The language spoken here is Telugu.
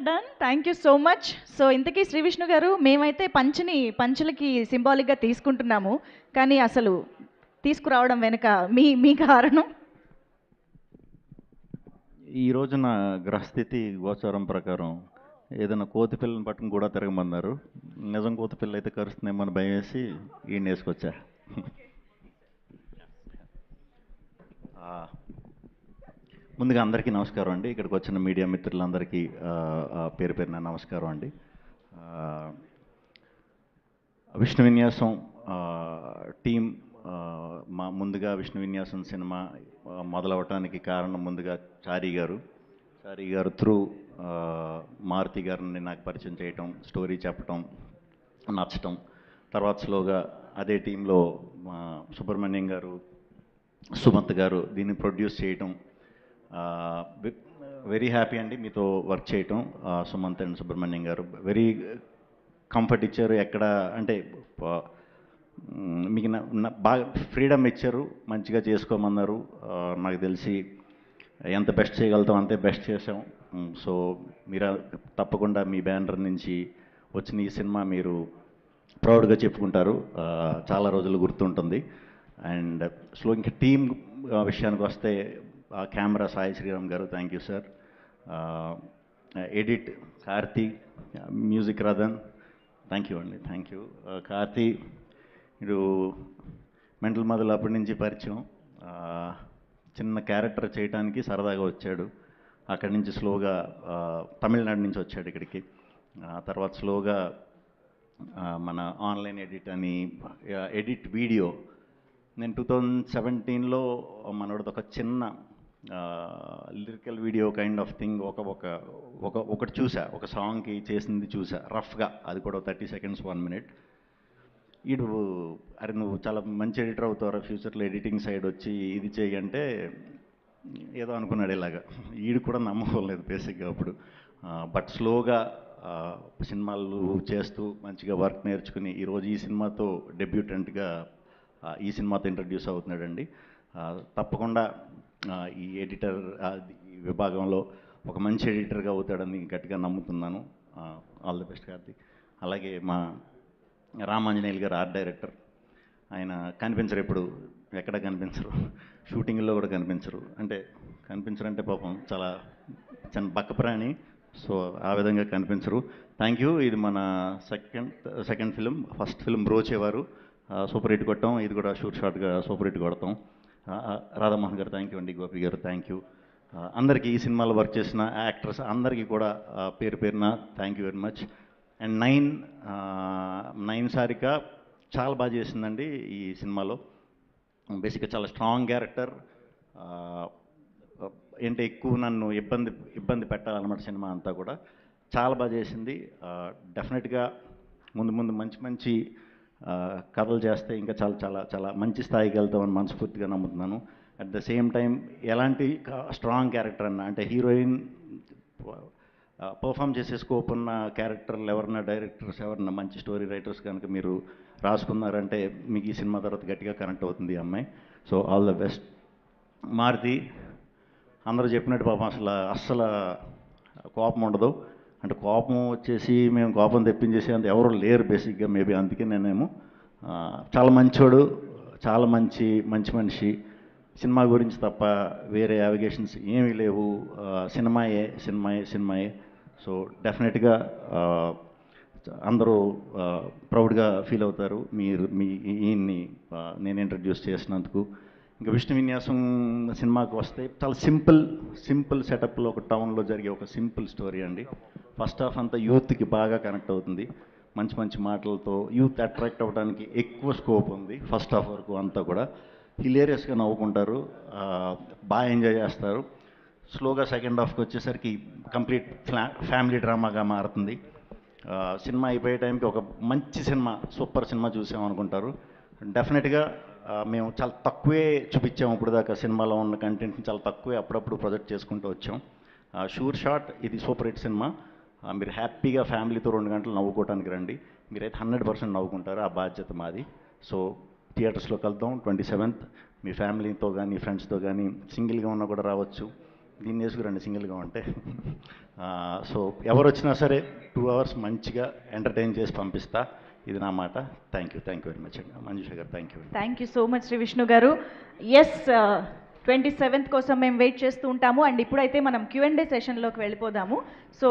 Done. Thank you so much. So ఇంతకీ శ్రీ విష్ణు గారు, మేమైతే పంచులకి సింబాలిక్గా తీసుకుంటున్నాము, కానీ అసలు తీసుకురావడం వెనుక మీ కారణం? ఈ రోజున గ్రహస్థితి గోచారం ప్రకారం ఏదైనా కోతి పిల్లని పట్టుకుని కూడా తిరగమన్నారు. నిజం కోతి పిల్ల అయితే కరుస్తుందేమో అని భయం వేసి ఈయన వేసుకొచ్చా. ముందుగా అందరికీ నమస్కారం అండి. ఇక్కడికి వచ్చిన మీడియా మిత్రులందరికీ పేరు పేరున నమస్కారం అండి. విష్ణు విన్యాసం టీం ముందుగా విష్ణు విన్యాసం సినిమా మొదలవటానికి కారణం ముందుగా చారీ గారు త్రూ మారుతి గారిని నాకు పరిచయం చేయటం, స్టోరీ చెప్పటం, నచ్చటం. తర్వాత స్లోగా అదే టీంలో సుబ్రహ్మణ్యం గారు, సుమంత్ గారు దీన్ని ప్రొడ్యూస్ చేయటం. వెరీ హ్యాపీ అండి మీతో వర్క్ చేయటం. సుమంత్ అండ్ సుబ్రహ్మణ్యం గారు వెరీ కంఫర్ట్ ఇచ్చారు. ఎక్కడ అంటే మీకు బాగా ఫ్రీడమ్ ఇచ్చారు, మంచిగా చేసుకోమన్నారు. నాకు తెలిసి ఎంత బెస్ట్ చేయగలుగుతాం అంతే బెస్ట్ చేసాం. సో మీరు తప్పకుండా మీ బ్యానర్ నుంచి వచ్చిన ఈ సినిమా మీరు ప్రౌడ్గా చెప్పుకుంటారు, చాలా రోజులు గుర్తుంటుంది. అండ్ ఇంకా టీమ్ విషయానికి వస్తే కెమెరా సాయి శ్రీరామ్ గారు, thank you sir. Edit Karthi, music Rathan, thank you అండి, థ్యాంక్ యూ. కార్తీ మీరు మెంటల్ మొదలు అప్పటి నుంచి పరిచయం. చిన్న క్యారెక్టర్ చేయడానికి సరదాగా వచ్చాడు. అక్కడి నుంచి స్లోగా తమిళనాడు నుంచి వచ్చాడు ఇక్కడికి. తర్వాత స్లోగా మన ఆన్లైన్ ఎడిట్ వీడియో నేను 2017లో మనోడిది ఒక చిన్న lyrical video kind of thing ఒకటి చూసా, ఒక సాంగ్కి చేసింది చూసా రఫ్గా, అది కూడా 30 seconds 1 minute. అరే నువ్వు చాలా మంచి ఎడిటర్ అవుతావు, ఫ్యూచర్లో ఎడిటింగ్ సైడ్ వచ్చి ఇది చేయంటే ఏదో అనుకున్నాడు. ఇలాగా ఈడు కూడా నమ్మకలేదు బేసిక్గా అప్పుడు. బట్ స్లోగా సినిమాలు చేస్తూ మంచిగా వర్క్ నేర్చుకుని ఈరోజు ఈ సినిమాతో డెబ్యూటెంట్గా ఈ సినిమాతో ఇంట్రడ్యూస్ అవుతున్నాడండి. తప్పకుండా ఈ ఎడిటర్ ఈ విభాగంలో ఒక మంచి ఎడిటర్గా అవుతాడని గట్టిగా నమ్ముతున్నాను. All the best Karthik. అలాగే మా రామాంజనేయులు గారు ఆర్ట్ డైరెక్టర్. ఆయన కనిపించరు, ఎక్కడ కనిపించరు, షూటింగ్లో కూడా కనిపించరు. కనిపించరంటే పాపం చాలా చిన్న బక్కప్రాణి, సో ఆ విధంగా కనిపించరు. Thank you. ఇది మన second film. First film Brochevaru super hit కొట్టాం, ఇది కూడా షార్ట్గా సూపర్ హిట్ కొడతాం. రాధామోహన్ గారు థ్యాంక్ యూ అండి, గోపి గారు థ్యాంక్ యూ. అందరికీ ఈ సినిమాలో వర్క్ చేసిన యాక్టర్స్ అందరికీ కూడా పేరు పేరున thank you very much. And nine Sarika చాలా బాగా చేసిందండి ఈ సినిమాలో. బేసిక్గా చాలా స్ట్రాంగ్ క్యారెక్టర్. ఎక్కువ నన్ను ఇబ్బంది పెట్టాలన్నమాట సినిమా అంతా కూడా. చాలా బాగా చేసింది. డెఫినెట్గా ముందు మంచి కథలు చేస్తే ఇంకా చాలా చాలా చాలా మంచి స్థాయికి వెళ్తామని మనస్ఫూర్తిగా నమ్ముతున్నాను. అట్ ద సేమ్ టైం ఎలాంటి స్ట్రాంగ్ క్యారెక్టర్ హీరోయిన్ పర్ఫామ్ చేసే స్కోప్ ఉన్న క్యారెక్టర్లు ఎవరన్నా డైరెక్టర్స్ ఎవరన్నా మంచి స్టోరీ రైటర్స్ కనుక మీరు రాసుకున్నారంటే మీకు ఈ సినిమా తర్వాత గట్టిగా కనెక్ట్ అవుతుంది ఈ అమ్మాయి. So all the best. Maruti అందరూ చెప్పినట్టు పాపం అస్సలు కోపం ఉండదు. కోపం వచ్చేసి మేము కోపం తెప్పించేసి అంత ఎవరు లేరు బేసిక్గా. మేబీ అందుకే నేనేమో చాలా మంచోడు, చాలా మంచి మనిషి. సినిమా గురించి తప్ప వేరే అవిగేషన్స్ ఏమీ లేవు. సినిమాయే. సో డెఫినెట్గా అందరూ ప్రౌడ్గా ఫీల్ అవుతారు ఈయన్ని నేను ఇంట్రడ్యూస్ చేసినందుకు. ఇంకా విష్ణు విన్యాసం సినిమాకి వస్తే చాలా సింపుల్ సెటప్లో ఒక టౌన్లో జరిగే ఒక సింపుల్ స్టోరీ అండి. ఫస్ట్ హాఫ్ అంతా యూత్కి బాగా కనెక్ట్ అవుతుంది. మంచి మాటలతో యూత్ అట్రాక్ట్ అవ్వడానికి ఎక్కువ స్కోప్ ఉంది. ఫస్ట్ హాఫ్ వరకు అంతా కూడా హిలేరియస్గా నవ్వుకుంటారు, బాగా ఎంజాయ్ చేస్తారు. స్లోగా సెకండ్ హాఫ్కి వచ్చేసరికి కంప్లీట్ ఫ్యామిలీ డ్రామాగా మారుతుంది. సినిమా అయిపోయే టైంకి ఒక మంచి సినిమా, సూపర్ సినిమా చూసామనుకుంటారు. డెఫినెట్గా మేము చాలా తక్కువే చూపించాము ఇప్పుడు దాకా. సినిమాలో ఉన్న కంటెంట్ని చాలా తక్కువే అప్పుడప్పుడు ప్రొజెక్ట్ చేసుకుంటూ వచ్చాం. షూర్ షాట్ ఇది సూపర్ హిట్ సినిమా. మీరు హ్యాపీగా ఫ్యామిలీతో 2 గంటలు నవ్వుకోవడానికి రండి. మీరైతే 100% నవ్వుకుంటారు, ఆ బాధ్యత మాది. సో థియేటర్స్లో కలుద్దాం 27th. మీ ఫ్యామిలీతో కానీ ఫ్రెండ్స్తో కానీ సింగిల్గా ఉన్నా కూడా రావచ్చు. దీన్ని వేసుకురండి సింగిల్గా ఉంటే. సో ఎవరు వచ్చినా సరే 2 hours మంచిగా ఎంటర్టైన్ చేసి పంపిస్తా, ఇది నా మాట. థ్యాంక్ యూ వెరీ మచ్ అండి. మంజుష గారు thank you. Thank you so much Shri Vishnu గారు. ఎస్, 27th కోసం మేము వెయిట్ చేస్తూ ఉంటాము. అండ్ ఇప్పుడైతే మనం Q&A సెషన్లోకి వెళ్ళిపోదాము. సో